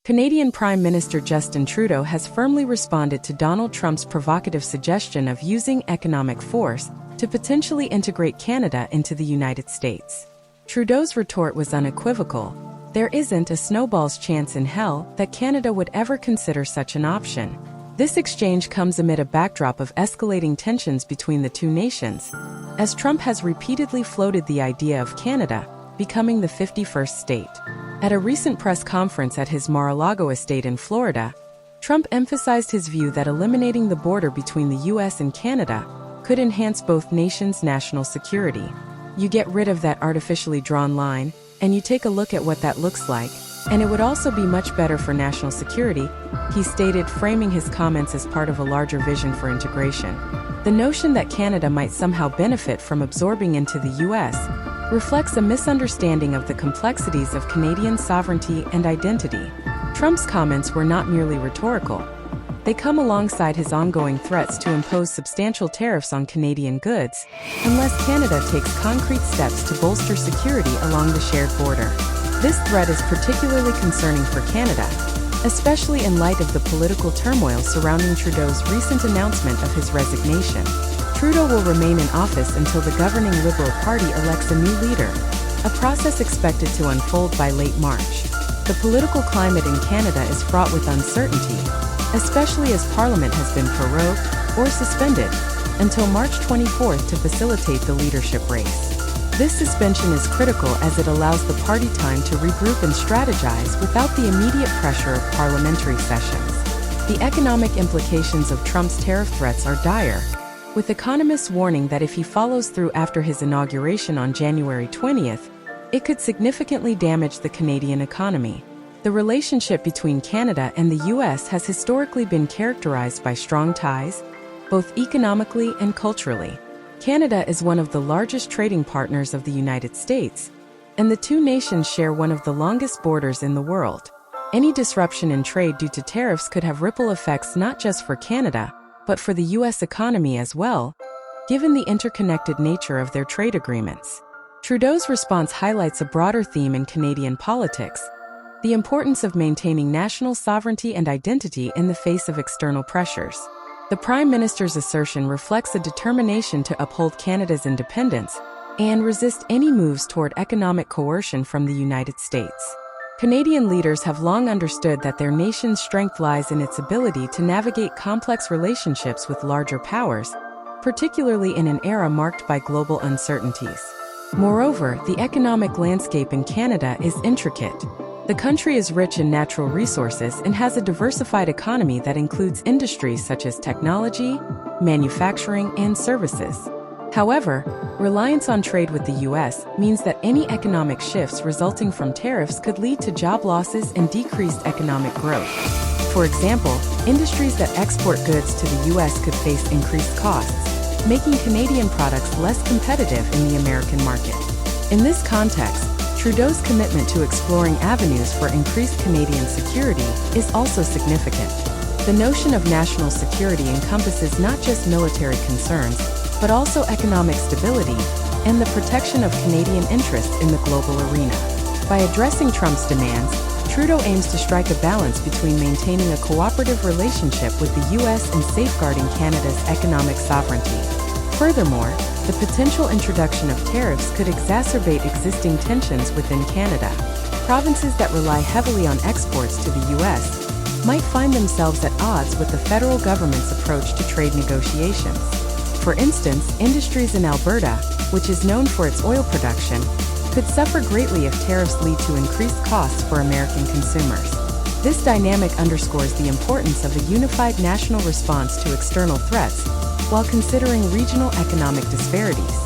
Canadian Prime Minister Justin Trudeau has firmly responded to Donald Trump's provocative suggestion of using economic force to potentially integrate Canada into the United States. Trudeau's retort was unequivocal. There isn't a snowball's chance in hell that Canada would ever consider such an option. This exchange comes amid a backdrop of escalating tensions between the two nations, as Trump has repeatedly floated the idea of Canada becoming the 51st state. At a recent press conference at his Mar-a-Lago estate in Florida, Trump emphasized his view that eliminating the border between the U.S. and Canada could enhance both nations' national security. You get rid of that artificially drawn line, and you take a look at what that looks like, and it would also be much better for national security, he stated, framing his comments as part of a larger vision for integration. The notion that Canada might somehow benefit from absorbing into the U.S. reflects a misunderstanding of the complexities of Canadian sovereignty and identity. Trump's comments were not merely rhetorical. They come alongside his ongoing threats to impose substantial tariffs on Canadian goods unless Canada takes concrete steps to bolster security along the shared border. This threat is particularly concerning for Canada, especially in light of the political turmoil surrounding Trudeau's recent announcement of his resignation. Trudeau will remain in office until the governing Liberal Party elects a new leader, a process expected to unfold by late March. The political climate in Canada is fraught with uncertainty, especially as Parliament has been prorogued or suspended until March 24th to facilitate the leadership race. This suspension is critical as it allows the party time to regroup and strategize without the immediate pressure of parliamentary sessions. The economic implications of Trump's tariff threats are dire, with economists warning that if he follows through after his inauguration on January 20th, it could significantly damage the Canadian economy. The relationship between Canada and the U.S. has historically been characterized by strong ties, both economically and culturally. Canada is one of the largest trading partners of the United States, and the two nations share one of the longest borders in the world. Any disruption in trade due to tariffs could have ripple effects not just for Canada, but for the U.S. economy as well, given the interconnected nature of their trade agreements. Trudeau's response highlights a broader theme in Canadian politics: the importance of maintaining national sovereignty and identity in the face of external pressures. The Prime Minister's assertion reflects a determination to uphold Canada's independence and resist any moves toward economic coercion from the United States. Canadian leaders have long understood that their nation's strength lies in its ability to navigate complex relationships with larger powers, particularly in an era marked by global uncertainties. Moreover, the economic landscape in Canada is intricate. The country is rich in natural resources and has a diversified economy that includes industries such as technology, manufacturing, and services. However, reliance on trade with the U.S. means that any economic shifts resulting from tariffs could lead to job losses and decreased economic growth. For example, industries that export goods to the U.S. could face increased costs, making Canadian products less competitive in the American market. In this context, Trudeau's commitment to exploring avenues for increased Canadian security is also significant. The notion of national security encompasses not just military concerns, but also economic stability and the protection of Canadian interests in the global arena. By addressing Trump's demands, Trudeau aims to strike a balance between maintaining a cooperative relationship with the U.S. and safeguarding Canada's economic sovereignty. Furthermore, the potential introduction of tariffs could exacerbate existing tensions within Canada. Provinces that rely heavily on exports to the U.S. might find themselves at odds with the federal government's approach to trade negotiations. For instance, industries in Alberta, which is known for its oil production, could suffer greatly if tariffs lead to increased costs for American consumers. This dynamic underscores the importance of a unified national response to external threats, while considering regional economic disparities.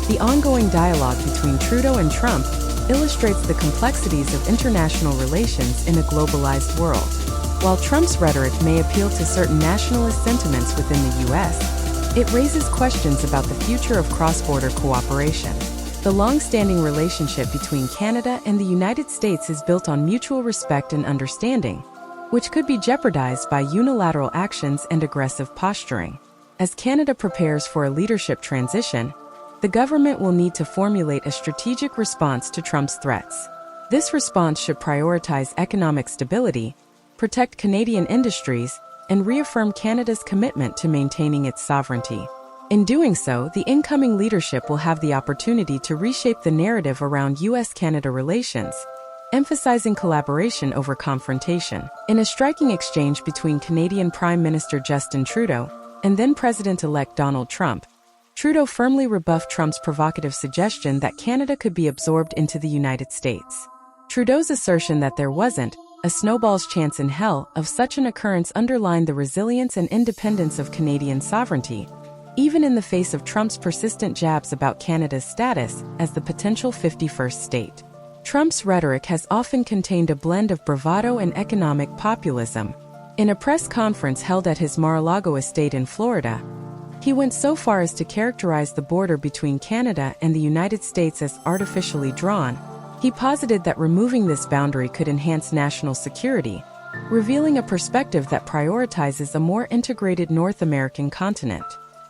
The ongoing dialogue between Trudeau and Trump illustrates the complexities of international relations in a globalized world. While Trump's rhetoric may appeal to certain nationalist sentiments within the U.S., it raises questions about the future of cross-border cooperation. The long-standing relationship between Canada and the United States is built on mutual respect and understanding, which could be jeopardized by unilateral actions and aggressive posturing. As Canada prepares for a leadership transition, the government will need to formulate a strategic response to Trump's threats. This response should prioritize economic stability, protect Canadian industries, and reaffirm Canada's commitment to maintaining its sovereignty. In doing so, the incoming leadership will have the opportunity to reshape the narrative around U.S.-Canada relations, emphasizing collaboration over confrontation. In a striking exchange between Canadian Prime Minister Justin Trudeau and then President-elect Donald Trump, Trudeau firmly rebuffed Trump's provocative suggestion that Canada could be absorbed into the United States. Trudeau's assertion that there wasn't a snowball's chance in hell of such an occurrence underlined the resilience and independence of Canadian sovereignty, even in the face of Trump's persistent jabs about Canada's status as the potential 51st state. Trump's rhetoric has often contained a blend of bravado and economic populism. In a press conference held at his Mar-a-Lago estate in Florida, he went so far as to characterize the border between Canada and the United States as artificially drawn. He posited that removing this boundary could enhance national security, revealing a perspective that prioritizes a more integrated North American continent.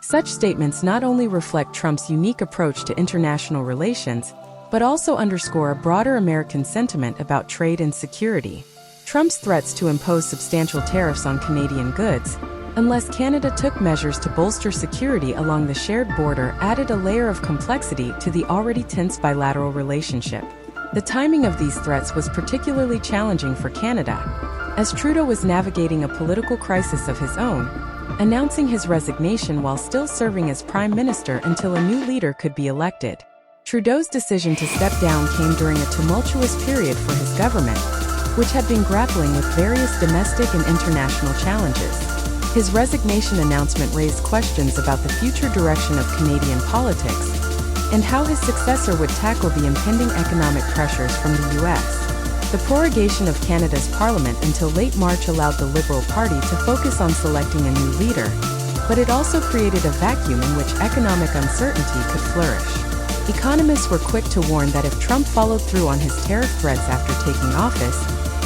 Such statements not only reflect Trump's unique approach to international relations, but also underscore a broader American sentiment about trade and security. Trump's threats to impose substantial tariffs on Canadian goods, unless Canada took measures to bolster security along the shared border, added a layer of complexity to the already tense bilateral relationship. The timing of these threats was particularly challenging for Canada, as Trudeau was navigating a political crisis of his own, announcing his resignation while still serving as Prime Minister until a new leader could be elected. Trudeau's decision to step down came during a tumultuous period for his government, which had been grappling with various domestic and international challenges. His resignation announcement raised questions about the future direction of Canadian politics and how his successor would tackle the impending economic pressures from the U.S. The prorogation of Canada's Parliament until late March allowed the Liberal Party to focus on selecting a new leader, but it also created a vacuum in which economic uncertainty could flourish. Economists were quick to warn that if Trump followed through on his tariff threats after taking office,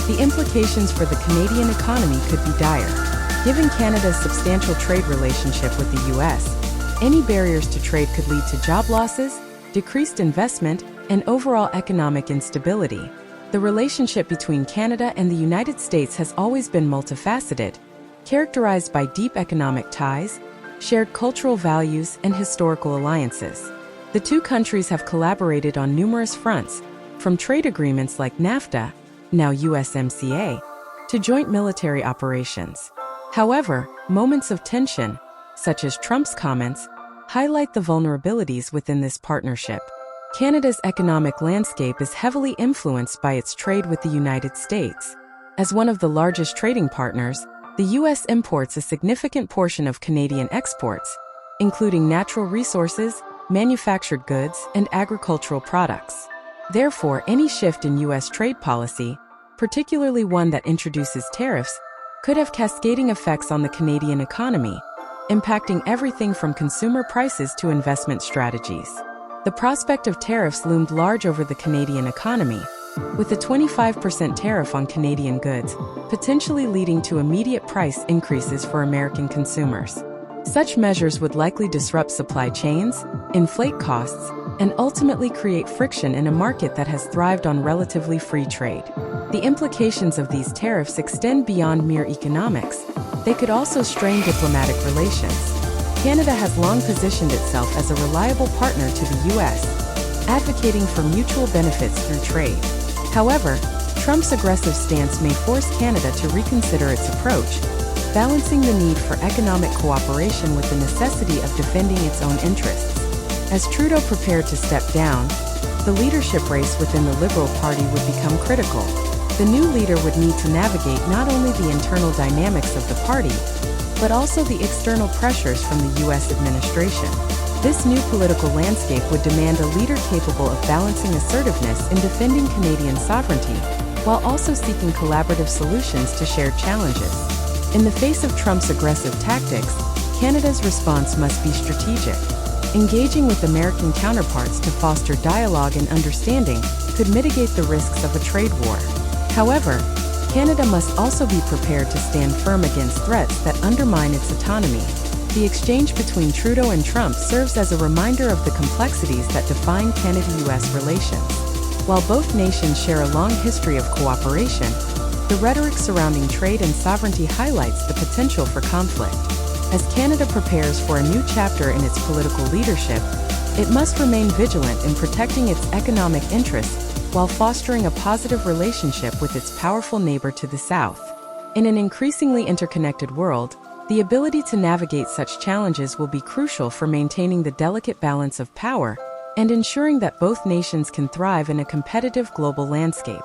the implications for the Canadian economy could be dire. Given Canada's substantial trade relationship with the U.S., any barriers to trade could lead to job losses, decreased investment, and overall economic instability. The relationship between Canada and the United States has always been multifaceted, characterized by deep economic ties, shared cultural values, and historical alliances. The two countries have collaborated on numerous fronts, from trade agreements like NAFTA, now USMCA, to joint military operations. However, moments of tension, such as Trump's comments, highlight the vulnerabilities within this partnership. Canada's economic landscape is heavily influenced by its trade with the United States. As one of the largest trading partners, the U.S. imports a significant portion of Canadian exports, including natural resources, manufactured goods, and agricultural products. Therefore, any shift in U.S. trade policy, particularly one that introduces tariffs, could have cascading effects on the Canadian economy, impacting everything from consumer prices to investment strategies. The prospect of tariffs loomed large over the Canadian economy, with a 25% tariff on Canadian goods, potentially leading to immediate price increases for American consumers. Such measures would likely disrupt supply chains, inflate costs, and ultimately create friction in a market that has thrived on relatively free trade. The implications of these tariffs extend beyond mere economics. They could also strain diplomatic relations. Canada has long positioned itself as a reliable partner to the U.S., advocating for mutual benefits through trade. However, Trump's aggressive stance may force Canada to reconsider its approach, balancing the need for economic cooperation with the necessity of defending its own interests. As Trudeau prepared to step down, the leadership race within the Liberal Party would become critical. The new leader would need to navigate not only the internal dynamics of the party, but also the external pressures from the U.S. administration. This new political landscape would demand a leader capable of balancing assertiveness in defending Canadian sovereignty, while also seeking collaborative solutions to shared challenges. In the face of Trump's aggressive tactics, Canada's response must be strategic. Engaging with American counterparts to foster dialogue and understanding could mitigate the risks of a trade war. However, Canada must also be prepared to stand firm against threats that undermine its autonomy. The exchange between Trudeau and Trump serves as a reminder of the complexities that define Canada-U.S. relations. While both nations share a long history of cooperation, The rhetoric surrounding trade and sovereignty highlights the potential for conflict. As Canada prepares for a new chapter in its political leadership, it must remain vigilant in protecting its economic interests while fostering a positive relationship with its powerful neighbor to the south. In an increasingly interconnected world, the ability to navigate such challenges will be crucial for maintaining the delicate balance of power and ensuring that both nations can thrive in a competitive global landscape.